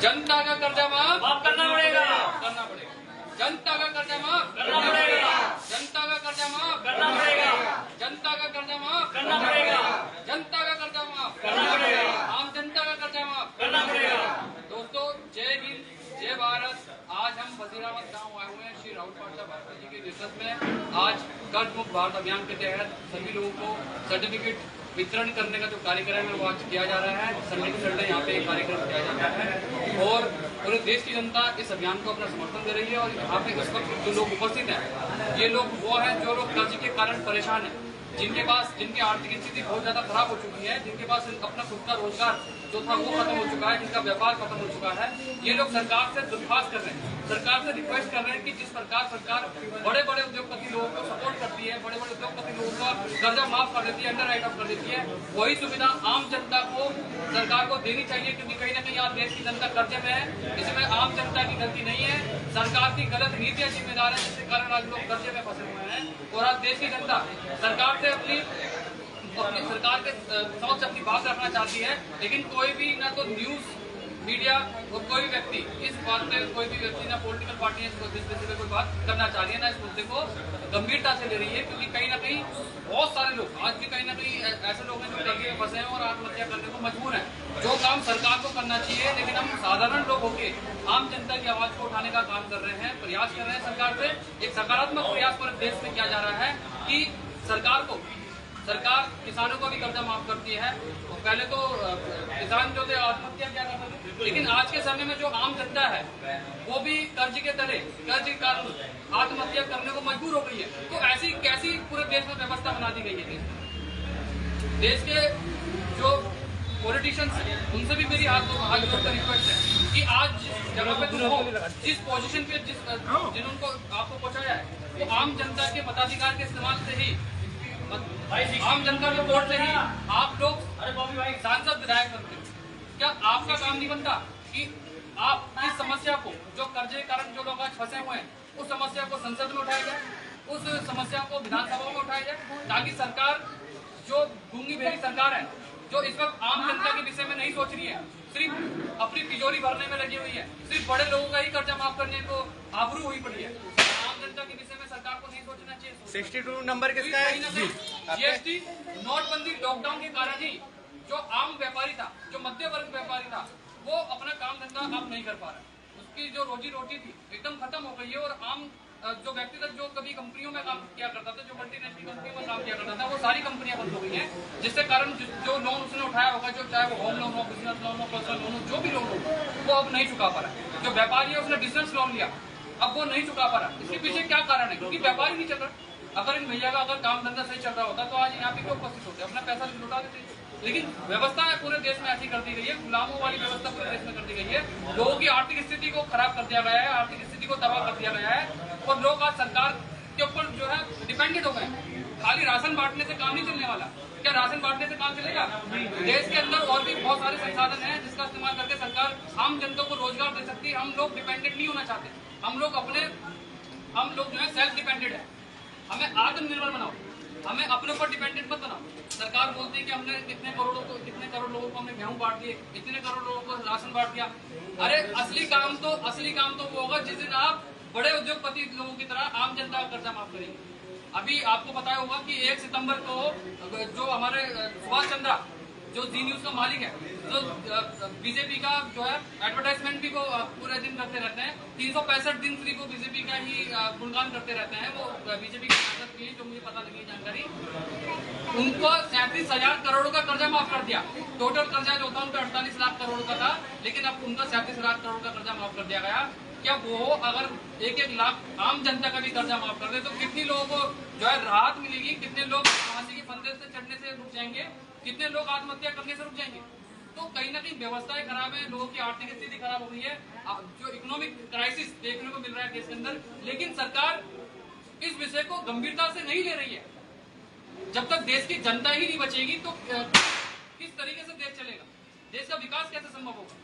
जनता का कर्जा माफ करना पड़ेगा, जनता का कर्जा माफ करना पड़ेगा, जनता का कर्जा माफ करना पड़ेगा, जनता का कर्जा माफ करना पड़ेगा, जनता का कर्जा माफ करना पड़ेगा, आम जनता का कर्जा माफ करना पड़ेगा। दोस्तों, जय हिंद, जय भारत। आज हम वजीराबाद गांव आए हुए हैं श्री राहुल पाठशाह भाजपा जी के नेतृत्व में। आज कर्ज मुक्त भारत अभियान के तहत सभी लोगों को सर्टिफिकेट वितरण करने का जो कार्यक्रम है वो आज किया जा रहा है। संडे के संडे यहाँ पे एक कार्यक्रम किया जा रहा है और पूरे देश की जनता इस अभियान को अपना समर्थन दे रही है। और यहाँ पे इस वक्त जो लोग उपस्थित हैं, ये लोग वो हैं जो लोग कर्ज के कारण परेशान हैं, जिनकी आर्थिक स्थिति बहुत ज्यादा खराब हो चुकी है, जिनके पास अपना खुद का रोजगार जो था वो खत्म हो चुका है, जिनका व्यापार खत्म हो चुका है। ये लोग सरकार से दरख्वास्त कर रहे हैं, सरकार से रिक्वेस्ट कर रहे हैं कि जिस प्रकार सरकार बड़े बड़े उद्योगपति लोगों को सपोर्ट करती है, बड़े बड़े उद्योगपति लोगों का कर्जा माफ कर देती है, अंडर राइट ऑफ कर देती है, वही सुविधा आम जनता को सरकार को देनी चाहिए। क्योंकि कहीं ना कहीं आज देश की जनता कर्जे में है, इसमें आम जनता की गलती नहीं है, सरकार की गलत नीतियां जिम्मेदार है, जिसके कारण आज लोग कर्जे में फंसे हुए हैं। और आज देश की जनता सरकार से अपनी सरकार के समक्ष अपनी बात रखना चाहती है, लेकिन कोई भी ना तो न्यूज मीडिया और कोई भी व्यक्ति इस बात पे, कोई भी व्यक्ति ना पॉलिटिकल पार्टी इस विषय पे कोई बात करना चाह रही है, ना इस मुद्दे को गंभीरता से ले रही है। क्योंकि कहीं ना कहीं बहुत सारे लोग आज भी कहीं ना कहीं ऐसे लोग हैं जो कर्जे में फंसे हैं और आत्महत्या करने को मजबूर हैं। जो काम सरकार को करना चाहिए, लेकिन हम साधारण लोग होके आम जनता की आवाज को उठाने का काम कर रहे हैं, प्रयास कर रहे हैं। सरकार से एक सकारात्मक प्रयास पूरे देश में किया जा रहा है कि सरकार किसानों को भी कर्जा माफ करती है। पहले तो किसान जो थे आत्महत्या क्या करते थे, लेकिन आज के समय में जो आम जनता है वो भी कर्ज के कारण आत्महत्या करने को मजबूर हो गई है। तो ऐसी कैसी पूरे देश में व्यवस्था बना दी गई है? देश के जो पॉलिटिशियंस हैं उनसे भी मेरी हाथ जोड़कर रिक्वेस्ट है कि आज जगह पे तुम हो, जिस पोजीशन पे जिनको आपको पहुंचाया है, वो आम जनता के मताधिकार के इस्तेमाल से ही, आम जनता के वोट से ही आप लोग सांसद विधायक बनते हो। क्या आपका काम नहीं बनता कि आप इस समस्या को, जो कर्जे के कारण जो लोग आज फंसे हुए हैं, उस समस्या को संसद में उठाया जाए, उस समस्या को विधानसभा में उठाया जाए, ताकि सरकार जो गूंगी बहरी सरकार है, जो इस वक्त आम जनता के विषय में नहीं सोच रही है, सिर्फ अपनी तिजोरी भरने में लगी हुई है, सिर्फ बड़े लोगों का ही कर्जा माफ करने को आबरू हुई पड़ी है। आम जनता के विषय में सरकार को नहीं सोचना चाहिए। 62 नंबर किसका है? जीएसटी नोटबंदी लॉकडाउन के कारण ही जो आम व्यापारी था, जो मध्य वर्ग व्यापारी था, वो अपना काम धंधा अब नहीं कर पा रहा। उसकी जो रोजी रोटी थी एकदम खत्म हो गई है। और आम जो व्यक्तिगत जो कभी कंपनियों में काम किया करता था, जो मल्टीनेशनल कंपनियों में काम किया करता था, वो सारी कंपनियां बंद हो गई हैं, जिसके कारण जो लोन उसने उठाया होगा, जो चाहे वो होम लोन हो, बिजनेस लोन हो, पर्सनल लोन हो, जो भी लोन हो, वो अब नहीं चुका पा रहा है। जो व्यापारी है उसने बिजनेस लोन लिया, अब वो नहीं चुका पा रहा। इसके पीछे क्या कारण है? क्योंकि व्यापारी नहीं चल रहा। अगर इन भैया का अगर काम धंधा सही चल रहा होता तो आज यहाँ पे क्यों उपस्थित होते, अपना पैसा लुटा देते। लेकिन व्यवस्था पूरे देश में ऐसी कर दी गई है, गुलामों वाली व्यवस्था पूरे देश में कर दी गई है। लोगों की आर्थिक स्थिति को खराब कर दिया गया है, आर्थिक स्थिति को तबाह कर दिया गया है, और लोग आज सरकार के ऊपर जो है डिपेंडेंट हो गए। खाली राशन बांटने से काम नहीं चलने वाला। क्या राशन बांटने से काम चलेगा? देश के अंदर और भी बहुत सारे संसाधन हैं जिसका इस्तेमाल करके सरकार आम जनता को रोजगार दे सकती है। हम लोग डिपेंडेंट नहीं होना चाहते। हम लोग जो है सेल्फ डिपेंडेंट है। हमें आत्मनिर्भर बनाओ, हमें अपने ऊपर डिपेंडेंट मत बनाओ। सरकार बोलती है कि हमने कितने करोड़ लोगों को हमने गेहूं बांट दिए, इतने करोड़ लोगों को राशन बांट दिया। अरे असली काम तो वो होगा जिस दिन आप बड़े उद्योगपति लोगों की तरह आम जनता का कर्जा माफ करेंगे। अभी आपको पता होगा कि 1 सितंबर को जो हमारे सुभाष चंद्रा जो जी न्यूज का मालिक है, जो बीजेपी का जो है एडवर्टाइजमेंट भी को पूरे दिन करते रहते हैं, 365 दिन सिर्फ वो बीजेपी का ही गुणगान करते रहते हैं। वो बीजेपी के सांसद भी, जो मुझे पता लगी जानकारी, उनको 37,000 करोड़ का कर्जा माफ कर दिया। टोटल कर्जा जो था उनका 48 लाख करोड़ का था, लेकिन अब उनका 37 लाख करोड़ का कर्जा माफ कर दिया गया। क्या वो अगर 1-1 लाख आम जनता का भी कर्जा माफ कर दे तो कितनी लोगों को जो है राहत मिलेगी? कितने लोग फांसी के फंदे से चढ़ने से रुक जाएंगे? कितने लोग आत्महत्या करने से रुक जाएंगे? तो कहीं ना कहीं व्यवस्थाएं खराब है, लोगों की आर्थिक स्थिति खराब हो गई है, जो इकोनॉमिक क्राइसिस देखने को मिल रहा है देश के अंदर, लेकिन सरकार इस विषय को गंभीरता से नहीं ले रही है। जब तक देश की जनता ही नहीं बचेगी तो किस तरीके से देश चलेगा? देश का विकास कैसे संभव होगा?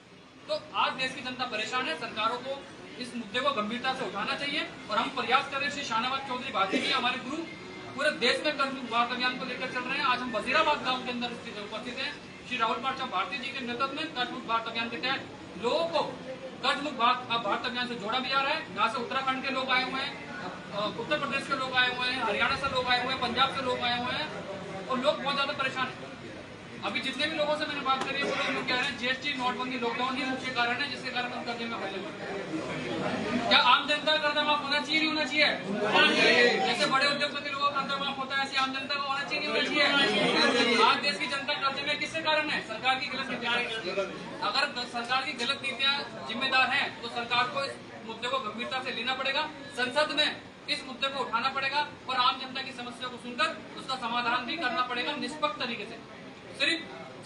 तो आज देश की जनता परेशान है। सरकारों को इस मुद्दे को गंभीरता से उठाना चाहिए और हम प्रयास करें। श्री शाहनवाज चौधरी भारती जी हमारे गुरु पूरे देश में कर्ज मुक्त भारत अभियान को लेकर चल रहे हैं। आज हम वजीराबाद गांव के अंदर उपस्थित हैं। श्री राहुल पार्षद भारती जी के नेतृत्व में कर्ज मुक्त भारत अभियान के तहत लोगों को कर्ज मुक्त भारत अभियान से जोड़ा भी जा रहा है। यहाँ से उत्तराखंड के लोग आए हुए हैं, उत्तर प्रदेश के लोग आए हुए हैं, हरियाणा से लोग आए हुए हैं, पंजाब से लोग आए हुए हैं और लोग बहुत ज्यादा परेशान हैं। अभी जितने भी लोगों से मैंने बात करी है वो लोग कह रहे हैं जीएसटी, नोटबंदी, लॉकडाउन ही मुख्य कारण है जिसके कारण हम कर्जे में फंसे हुए। क्या आम जनता का कर्जा माफ होना चाहिए, नहीं होना चाहिए? जैसे बड़े उद्योगपति लोगों का कर्जा माफ होता है ऐसे आम जनता का होना चाहिए, नहीं होना चाहिए? आज देश की जनता कर्जे में किसके कारण है? सरकार की गलत नीतियां। अगर सरकार की गलत नीतियां जिम्मेदार हैं तो सरकार को इस मुद्दे को गंभीरता से लेना पड़ेगा, संसद में इस मुद्दे को उठाना पड़ेगा और आम जनता की समस्या को सुनकर उसका समाधान भी करना पड़ेगा निष्पक्ष तरीके से। सिर्फ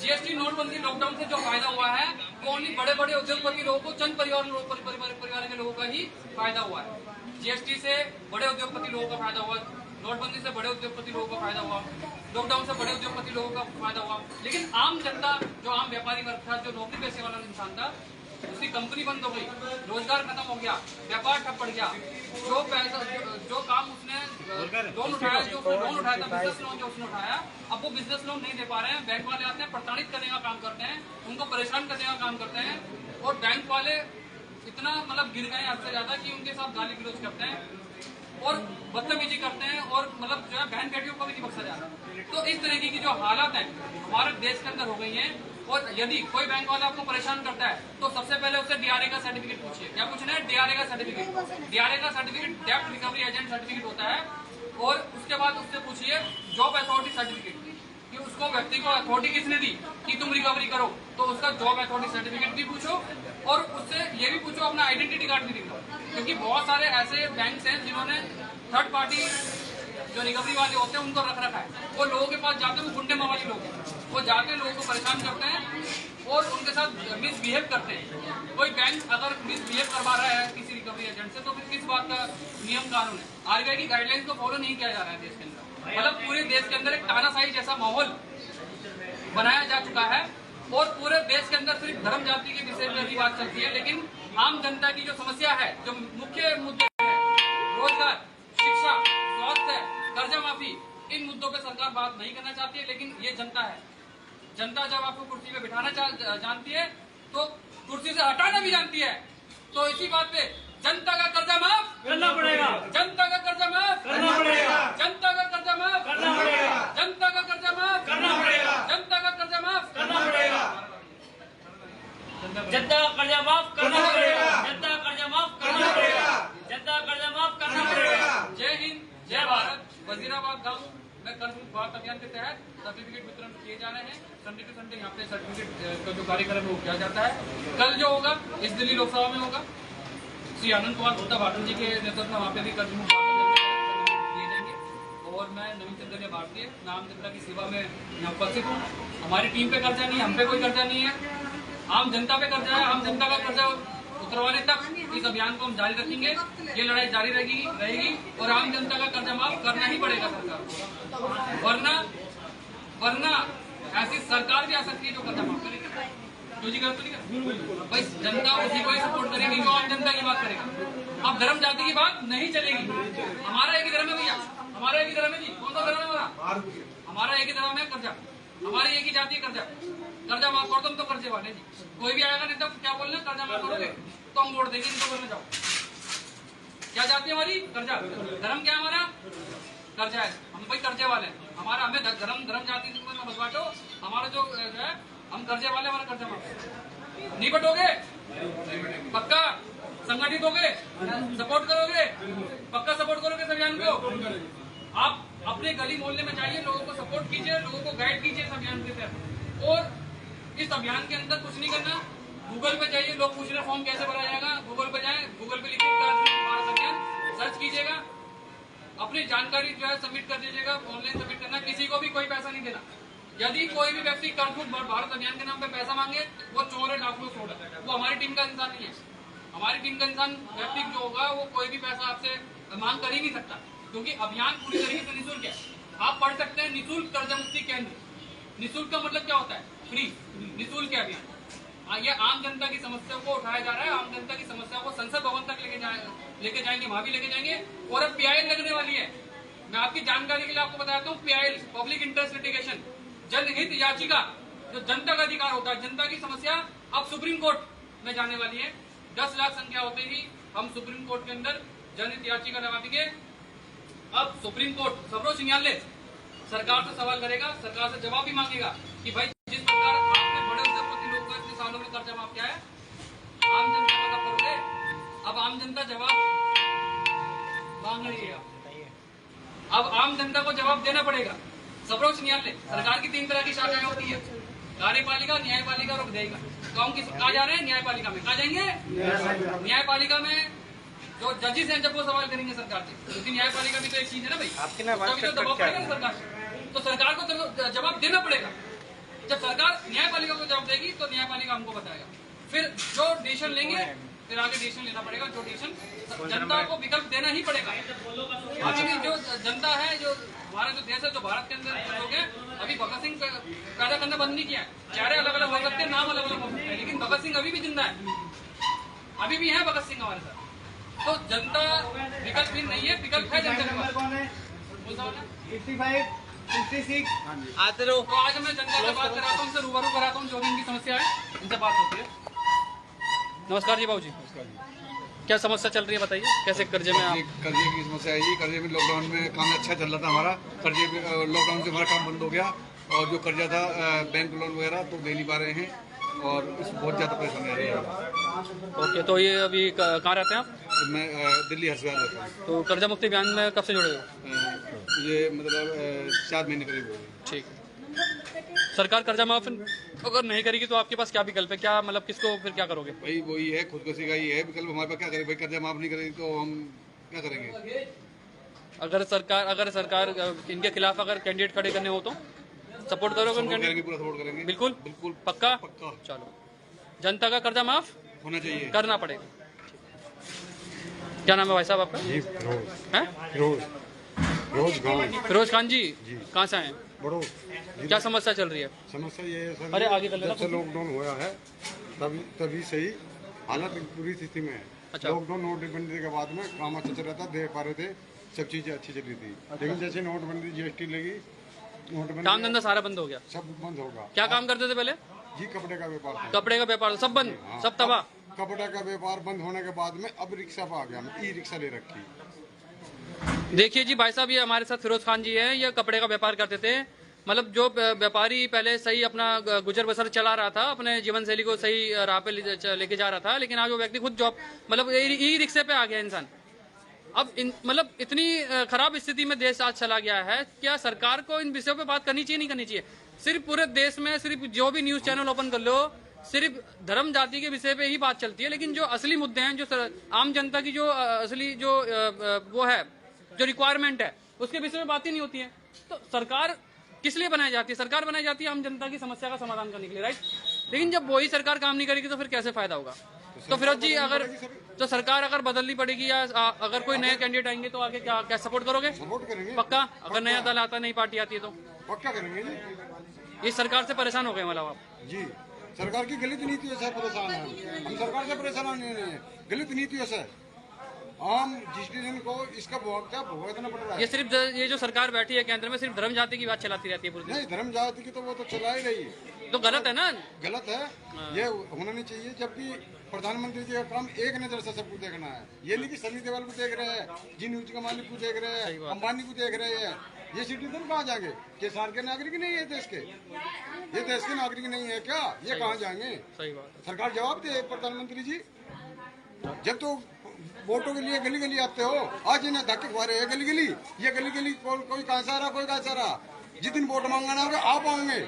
जीएसटी, नोटबंदी, लॉकडाउन से जो फायदा हुआ है वो ओनली बड़े बड़े उद्योगपति लोगों को, चंद परिवार के लोगों का ही फायदा हुआ है। जीएसटी से बड़े उद्योगपति लोगों का फायदा हुआ, नोटबंदी से बड़े उद्योगपति लोगों का फायदा हुआ, लॉकडाउन से बड़े उद्योगपति लोगों का फायदा हुआ, लेकिन आम जनता, जो आम व्यापारी वर्ग था, जो नौकरी पेशे वाला इंसान था, उसकी कंपनी बंद हो गई, रोजगार खत्म हो गया, व्यापार ठप पड़ गया। जो पैसा, जो काम उसने लोन उठाया, जो लोन उठाया था, बिजनेस लोन जो उसने उठाया, अब वो बिजनेस लोन नहीं दे पा रहे हैं। बैंक वाले आते हैं, प्रताड़ित करने का काम करते हैं, उनको परेशान करने का काम करते हैं और बैंक वाले इतना मतलब गिर गए हद से ज्यादा कि उनके साथ गाली गलौज करते हैं और बदतमीजी करते हैं और मतलब जो है बहन बेटियों को भी नहीं बख्शा जा रहा। तो इस तरीके की जो हालात है हमारे देश के अंदर हो गई है। और यदि कोई बैंक वाला आपको परेशान करता है तो सबसे पहले उससे डीआरए का सर्टिफिकेट पूछिए। क्या पूछना है? डीआरए का सर्टिफिकेट। डीआरए का सर्टिफिकेट डेब्ट रिकवरी एजेंट सर्टिफिकेट होता है। और उसके बाद उससे पूछिए जॉब अथॉरिटी सर्टिफिकेट कि उसको व्यक्ति को अथॉरिटी किसने दी कि तुम रिकवरी करो, तो उसका जॉब अथॉरिटी सर्टिफिकेट भी पूछो और उससे ये भी पूछो अपना आइडेंटिटी कार्ड भी दिखाओ। क्योंकि बहुत सारे ऐसे बैंक हैं जिन्होंने थर्ड पार्टी जो रिकवरी वाले होते हैं उनको रख रखा है। वो लोगों के पास जाते हैं, वो गुंडे मवाली लोग हैं, वो जाके लोगों को परेशान करते हैं और उनके साथ मिसबिहेव करते हैं। कोई बैंक अगर मिसबिहेव करवा रहा है किसी रिकवरी एजेंट से तो फिर किस बात का नियम कानून है? आरबीआई की गाइडलाइंस को फॉलो नहीं किया जा रहा है देश के अंदर। मतलब पूरे देश के अंदर एक तानाशाही जैसा माहौल बनाया जा चुका है और पूरे देश के अंदर सिर्फ धर्म जाति के विषय में ही बात चलती है, लेकिन आम जनता की जो समस्या है, जो मुख्य मुद्दे हैं, रोजगार, शिक्षा, स्वास्थ्य, कर्जा माफी, इन मुद्दों पे सरकार बात नहीं करना चाहती है। लेकिन ये जनता है, जनता जब आपको कुर्सी पे बिठाना जानती है तो कुर्सी से हटाना भी जानती है। तो इसी बात पे जनता का कर्जा माफ करना पड़ेगा, जनता का कर्जा माफ करना पड़ेगा, जनता का कर्जा माफ करना पड़ेगा, जनता का कर्जा माफ करना पड़ेगा, जनता का कर्जा माफ करना पड़ेगा, जनता का कर्जा माफ करना पड़ेगा, जनता का कर्जा माफ करना पड़ेगा, जनता का कर्जा माफ करना पड़ेगा। जय हिंद, जय भारत। वजीराबाद गांव में कर्ज मुक्त भारत अभियान के तहत सर्टिफिकेट वितरण किए जा रहे हैं। संडे टू संडे यहाँ पे सर्टिफिकेट का जो कार्यक्रम है वो किया जाता है। कल जो होगा इस दिल्ली लोकसभा में होगा, श्री आनंद कुमार गुप्ता भारती जी के नेतृत्व में वहाँ पे भी कर्ज मुक्त दिए जाएंगे। और मैं नवीन चंद्र भारतीय, मैं आम जनता की सेवा में यहाँ उपस्थित हूँ। हमारी टीम पे कर्जा नहीं है, हम पे कोई कर्जा नहीं है, आम जनता पे कर्जा है। आम जनता का कर्जा उतरवाने तक इस अभियान को हम जारी रखेंगे। ये लड़ाई जारी रहेगी और आम जनता का कर्जा माफ करना ही पड़ेगा सरकार को, वरना ऐसी सरकार भी आ सकती है जो कर्जा माफ करेगी। तो जी गलत नहीं भाई, जनता उसी को ही सपोर्ट करेगी जो आम जनता की बात करेगा। अब धर्म जाति की बात नहीं चलेगी। हमारा एक ही धर्म है भैया, हमारा एक ही धर्म है जी। कौन सा धर्म है हमारा? हमारा एक ही धर्म है कर्जा, हमारी एक ही जाति है कर्जा। कर्जा माफ करो, तुम तो कर्जे वाले जी। कोई भी आएगा नहीं तो क्या बोलना, कर्जा माफ करोगे तो हम वोट देंगे, इनको बोलने जाओ। क्या जाति है हमारी? कर्जा। धर्म क्या हमारा? कर्जा है। हम भाई कर्जे वाले हैं। हमारा हमें धर्म जाति मत बांटो। हमारा जो है हम कर्जे वाले, हमारा कर्जा माफ नहीं बटोगे, पक्का संगठित होगे, सपोर्ट करोगे, पक्का सपोर्ट करोगे इस अभियान को। आप अपने गली मोहल्ले में जाइए, लोगों को सपोर्ट कीजिए, लोगों को गाइड कीजिए इस अभियान के तहत। और इस अभियान के अंदर कुछ नहीं करना, गूगल पे जाइए, लोग पूछ रहे फॉर्म कैसे भरा जाएगा, गूगल पे जाए, गूगल पे लिखिए भारत अभियान, सर्च कीजिएगा, अपनी जानकारी जो है सबमिट कर दीजिएगा। ऑनलाइन सबमिट करना, किसी को भी कोई पैसा नहीं देना। यदि कोई भी व्यक्ति कर्ज मुक्त भारत अभियान के नाम पे पैसा मांगे वो चोर है, डाकू है, फ्रॉड है। वो हमारी टीम का इंसान नहीं है। हमारी टीम का इंसान व्यक्ति जो होगा वो कोई भी पैसा आपसे मांग कर ही नहीं सकता, क्योंकि अभियान पूरी तरीके से निःशुल्क है। आप पढ़ सकते हैं निःशुल्क कर्जा मुक्ति केंद्र। निःशुल्क का मतलब क्या होता है? फ्री। निःशुल्क है अभियान। ये आम जनता की समस्या को उठाया जा रहा है। आम जनता की समस्या को संसद भवन तक लेके जाएंगे, वहां भी लेके जाएंगे। और अब पीआईएल लगने वाली है। मैं आपकी जानकारी के लिए आपको बताता हूँ, पीआईएल पब्लिक इंटरेस्ट लिटिगेशन, जनहित याचिका जो जनता का अधिकार होता है, जनता की समस्या अब सुप्रीम कोर्ट में जाने वाली है। 10 लाख संख्या होते ही हम सुप्रीम कोर्ट के अंदर जनहित याचिका लगा देंगे। अब सुप्रीम कोर्ट सर्वोच्च न्यायालय सरकार से सवाल करेगा, सरकार से जवाब भी मांगेगा कि भाई जिस प्रकार आपने बड़े उद्योगपति लोग को इतने सालों में कर्जा माफ किया है, आम जनता का कब करोगे? अब आम जनता जवाब मांग रही है। अब आम जनता को जवाब देना पड़ेगा। सर्वोच्च न्यायालय, सरकार की 3 तरह की शाखाएं होती है, कार्यपालिका, न्यायपालिका और विधायिका। तो हम कहा जा रहे हैं न्यायपालिका में, कहा जाएंगे न्यायपालिका में जो जजेस हैं जब वो सवाल करेंगे सरकार से, क्योंकि न्यायपालिका भी तो एक चीज है ना भाई, उसका भी तो दबाव पड़ेगा सरकार से। तो सरकार को तो जवाब देना पड़ेगा। जब सरकार न्यायपालिका को जवाब देगी तो न्यायपालिका हमको बताएगा, फिर जो डिसीजन लेंगे फिर आगे डिसीजन लेना पड़ेगा। जो डिसीजन जनता को विकल्प देना ही पड़ेगा, क्योंकि जो जनता है, जो हमारा जो देश है, जो भारत के अंदर लोग हैं, अभी भगत सिंह पैदा करना बंद नहीं किया है। चेहरे अलग अलग हो सकते हैं, नाम अलग अलग हो सकते हैं, लेकिन भगत सिंह अभी भी जिंदा है, अभी भी है भगत सिंह हमारे साथ। तो जनता विकल्पहीन नहीं है, विकल्प है जनता के पास। आते रहो। तो आज मैं जनता से बात कराता हूँ, उनसे रूबरू कराता हूँ, जो भी इनकी समस्या है उनसे बात होती है। नमस्कार जी बाबू जी, क्या समस्या चल रही है बताइए, कैसे कर्जे में आप? कर्जे की समस्या है जी। कर्जे में लॉकडाउन में काम अच्छा चल रहा था हमारा, कर्जे में लॉकडाउन से हमारा काम बंद हो गया और जो कर्जा था बैंक लोन वगैरह तो दे नहीं पा रहे हैं और बहुत ज़्यादा परेशानी आ रही है। ओके, तो ये अभी कहाँ रहते हैं आप? मैं दिल्ली हरिद्वार रहता हूँ। तो कर्जा मुक्ति अभियान में कब से जुड़े हो? ये मतलब 4 महीने करीब हो गए। ठीक है। सरकार कर्जा माफ अगर नहीं करेगी तो आपके पास क्या विकल्प है, क्या मतलब किसको फिर क्या करोगे? भाई वही है, खुदकुशी का ही है विकल्प हमारे पास। क्या करें भाई, कर्जा माफ नहीं करेगी तो हम क्या करेंगे? अगर सरकार इनके खिलाफ अगर कैंडिडेट खड़े करने हो तो सपोर्ट करोगे? करेंगे, पूरा सपोर्ट करेंगे। बिल्कुल बिल्कुल पक्का। पक्का। चलो, जनता का कर्जा माफ होना चाहिए, करना पड़ेगा। क्या नाम है भाई साहब आपका? जी फिरोज खान जी, कहाँ से आए? बड़ो। क्या समस्या चल रही है? समस्या ये है सर, अरे आगे कर लेना। जब से लॉकडाउन हुआ है तभी से ही हालत पूरी स्थिति में है। अच्छा। लॉकडाउन नोटबंदी के बाद में काम अच्छा चल रहा था, दे पा रहे थे, सब चीजें अच्छी चल रही थी। लेकिन जैसे नोटबंदी जीएसटी लगी, नोटबंदी काम धंधा सारा बंद हो गया, सब बंद होगा। क्या काम करते थे पहले? जी कपड़े का व्यापार था। कपड़े का व्यापार सब बंद, सब तबाह। कपड़े का व्यापार बंद होने के बाद में अब रिक्शा पे आ गया, ई रिक्शा ले रखी। देखिए जी भाई साहब, ये हमारे साथ फिरोज खान जी हैं, ये कपड़े का व्यापार करते थे। मतलब जो व्यापारी पहले सही अपना गुजर बसर चला रहा था, अपने जीवन शैली को सही राह पे लेके जा रहा था, लेकिन आज वो व्यक्ति खुद जॉब मतलब ई रिक्शे पे आ गया इंसान। अब मतलब इतनी खराब स्थिति में देश आज चला गया है। क्या सरकार को इन विषयों पे बात करनी चाहिए, नहीं करनी चाहिए? सिर्फ पूरे देश में सिर्फ जो भी न्यूज चैनल ओपन कर लो, सिर्फ धर्म जाति के विषय पे ही बात चलती है, लेकिन जो असली मुद्दे हैं, जो आम जनता की जो असली जो वो है, जो रिक्वायरमेंट है, उसके विषय में बात ही नहीं होती है। तो सरकार किस लिए बनाई जाती है? सरकार बनाई जाती है आम जनता की समस्या का समाधान करने के लिए, राइट? लेकिन जब वही सरकार काम नहीं करेगी तो फिर कैसे फायदा होगा? तो फिरोज जी, अगर तो सरकार अगर बदलनी पड़ेगी या अगर कोई नए कैंडिडेट आएंगे तो आगे क्या सपोर्ट करोगे? सपोर्ट करेंगे पक्का। अगर नया दल आता, नई पार्टी आती है तो पक्का करेंगे जी। इस सरकार से परेशान हो गए मतलब आप? जी, सरकार की गलत नीतियों से परेशान है हम। सरकार से परेशान नहीं है, गलत नीतियों से आम डिसीजन को इसका भुगतना पड़ रहा है। ये सिर्फ ये जो सरकार बैठी है केंद्र में, सिर्फ धर्म जाति की बात चलाती रहती है पूरी। नहीं, धर्म जाति की तो वो तो चला ही रही है, तो गलत है ना? गलत है। ये होना नहीं चाहिए। जब भी प्रधानमंत्री जी का काम एक नजर से सबको देखना है, ये नहीं कि सनी देओल को देख रहे हैं, जी न्यूज के मालिक को देख रहे हैं, अंबानी को देख रहे हैं। ये सिटीजन कहाँ जाएंगे? किसान के नागरिक नहीं है देश के, ये देश के नागरिक नहीं है क्या? ये कहाँ जाएंगे? सही बात। सरकार जवाब दे। प्रधानमंत्री जी जब तो वोटों के लिए गली गली आते हो, आज इन्हें धक्के खा रहे हैं गली गली। ये गली गली कोई कहाँ से आ रहा, कोई कहाँ से आ रहा। जिस दिन वोट मांगना होगा आप आएंगे,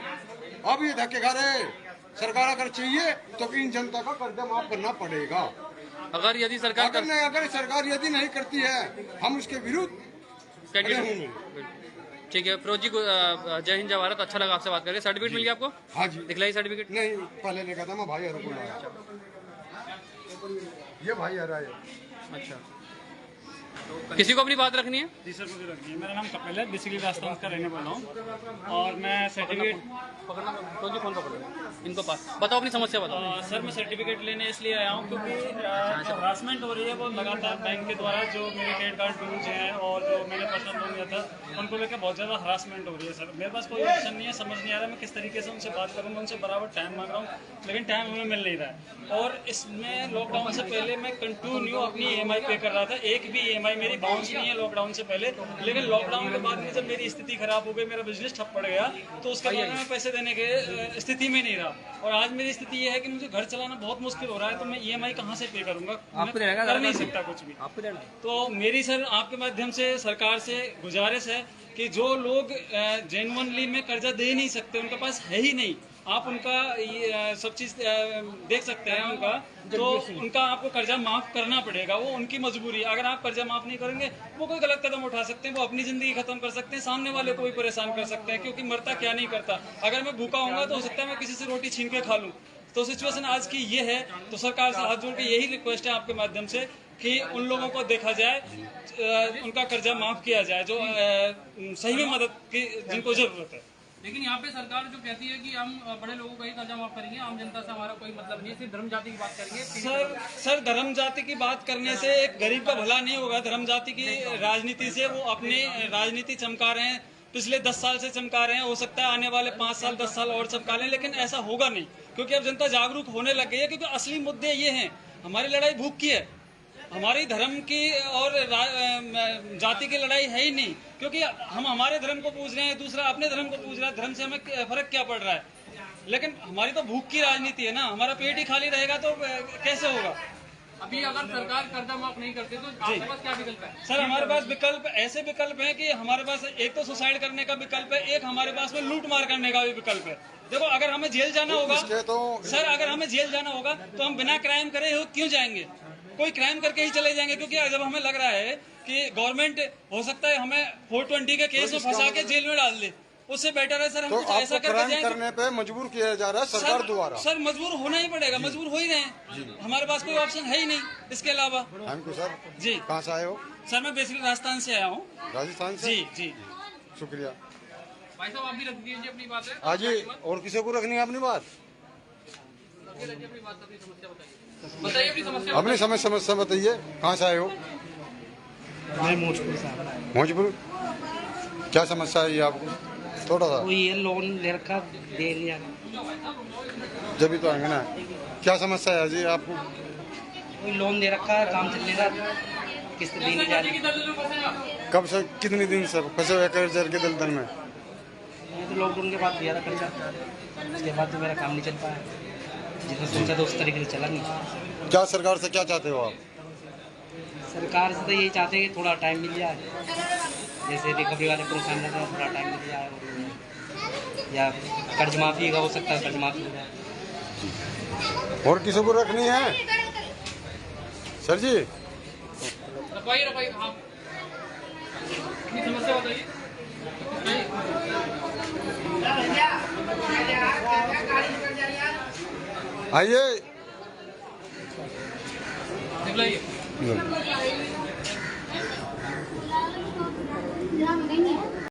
अब ये धक्के खा रहे हैं। सरकार अगर चाहिए तो इन जनता का कर्जा माफ करना पड़ेगा। अगर यदि सरकार अगर सरकार यदि नहीं करती है, हम उसके विरुद्ध खड़े होंगे। ठीक है फिरोज जी को जय हिंद जय भारत। अच्छा लगा आपसे बात करके। सर्टिफिकेट मिल गया आपको? हाँ जी। दिखलाई सर्टिफिकेट? नहीं, पहले लेकर था मैं, भाई हर को लाया। ये भाई हरा है। अच्छा, किसी को अपनी बात रखनी है? जी सर, मुझे रखनी है। मेरा नाम कपिल है, बेसिकली राजस्थान का रहने वाला हूँ और मैं सर्टिफिकेट पकड़ना, फोन पकड़ो। इनको पास। बताओ अपनी समस्या बताओ। सर मैं सर्टिफिकेट लेने इसलिए आया हूँ क्योंकि हरासमेंट हो रही है वो लगातार बैंक के द्वारा, जो मेरे क्रेडिट कार्ड ड्यूज हैं और जो मैंने पर्सनल लोन लिया था उनको लेकर बहुत ज़्यादा हरासमेंट हो रही है। सर मेरे पास कोई ऑप्शन नहीं है, समझ नहीं आ रहा मैं किस तरीके से उनसे बात करूँगा। उनसे बराबर टाइम मांग रहा हूँ लेकिन टाइम हमें मिल नहीं रहा है। और इसमें लॉकडाउन से पहले मैं कंटिन्यू अपनी EMI पे कर रहा था, एक भी EMI मेरी बाउंस नहीं है लॉकडाउन से पहले। लेकिन लॉकडाउन के बाद में जब मेरी स्थिति खराब हो गई, मेरा बिजनेस ठप पड़ गया, तो उसके बाद मैं पैसे देने के स्थिति में नहीं रहा। और आज मेरी स्थिति ये है कि मुझे घर चलाना बहुत मुश्किल हो रहा है, तो मैं EMI कहाँ से पे करूँगा, कर नहीं सकता कुछ भी। तो मेरी सर आपके माध्यम से सरकार से गुजारिश है कि जो लोग जेन्युइनली में कर्जा दे नहीं सकते, उनके पास है ही नहीं, आप उनका सब चीज़ देख सकते हैं उनका, तो उनका आपको कर्जा माफ़ करना पड़ेगा। वो उनकी मजबूरी है। अगर आप कर्जा माफ़ नहीं करेंगे वो कोई गलत कदम उठा सकते हैं, वो अपनी ज़िंदगी ख़त्म कर सकते हैं, सामने वाले को भी परेशान कर सकते हैं, क्योंकि मरता क्या नहीं करता। अगर मैं भूखा होऊंगा तो हो सकता है मैं किसी से रोटी छीन के खा लूँ। तो सिचुएशन आज की ये है। तो सरकार से हाथ जोड़ के यही रिक्वेस्ट है आपके माध्यम से कि उन लोगों को देखा जाए, उनका कर्जा माफ़ किया जाए जो सही में मदद की जिनको ज़रूरत है। लेकिन यहाँ पे सरकार जो कहती है कि हम बड़े लोगों का ही कर्जा माफ करेंगे, आम जनता से हमारा कोई मतलब नहीं है, सिर्फ धर्म जाति की बात करेंगे। सर धर्म जाति की बात करने से एक गरीब का भला नहीं होगा। धर्म जाति की राजनीति से वो अपनी राजनीति चमका रहे हैं, पिछले 10 साल से चमका रहे हैं, हो सकता है आने वाले 5 साल 10 साल और चमका लें, लेकिन ऐसा होगा नहीं, क्योंकि अब जनता जागरूक होने लग गई है। क्योंकि असली मुद्दे ये हैं, हमारी लड़ाई भूख की है, हमारी धर्म की और जाति की लड़ाई है ही नहीं, क्योंकि हम हमारे धर्म को पूज रहे हैं, दूसरा अपने धर्म को पूज रहा है, धर्म से हमें फर्क क्या पड़ रहा है। लेकिन हमारी तो भूख की राजनीति है ना, हमारा पेट ही खाली रहेगा तो कैसे होगा। अभी अगर सरकार कर्जा माफ नहीं करती तो आपके पास क्या विकल्प है? सर हमारे पास विकल्प ऐसे विकल्प हैं कि हमारे पास एक तो सुसाइड करने का विकल्प है, एक हमारे पास में लूट मार करने का भी विकल्प है। देखो अगर हमें जेल जाना होगा सर, अगर हमें जेल जाना होगा तो हम बिना क्राइम करे क्यों जाएंगे, कोई क्राइम करके ही चले जाएंगे। क्योंकि जब हमें लग रहा है कि गवर्नमेंट हो सकता है हमें 420 के केस में फंसा के जेल में डाल दे, उससे बेटर है सर हम कुछ ऐसा करने पे मजबूर किया जा रहा है सरकार द्वारा। सर मजबूर होना ही पड़ेगा, मजबूर हो ही रहे हैं, हमारे पास कोई ऑप्शन है ही नहीं इसके अलावा। Thank you sir. जी कहाँ से आए हो? सर मैं बेसिकली राजस्थान से आया हूँ। राजस्थान से? जी जी शुक्रिया। भाई साहब आप भी रख दीजिए अपनी बात है। हाँ जी, और किसी को रखनी है अपनी बात? बताइए अपनी समस्या। अपनी समस्या बताइए। कहाँ से आए हो? मैं भोजपुर से आया। भोजपुर। क्या समस्या है ये आपको? थोड़ा सा वो ये लोन ले रखा, दे लिया, जब भी तो आएंगे ना। क्या समस्या है जी आपको? कोई लोन दे रखा है, काम चल रहा, किस्त दी नहीं जा रही। कब से, कितने दिन से फंसे हुए कर्ज के दलदल में? मैं तो लॉकडाउन के बाद दिया था कर्जा, उसके बाद तो मेरा काम नहीं चल पाया, जितना सोचा था उस तरीके से चला नहीं। क्या सरकार से क्या चाहते हो आप? सरकार से तो यही चाहते हैं कि थोड़ा टाइम मिल जाए, जैसे रिकवरी वाले प्रोग्राम रहते हैं, थोड़ा टाइम मिल जाए, या कर्ज माफी का हो सकता है, कर्ज माफी हो जाए। और किसी को रखनी है सर जी? रखवाइए आप अपनी समस्या बताइए। आइए दिखलाइए।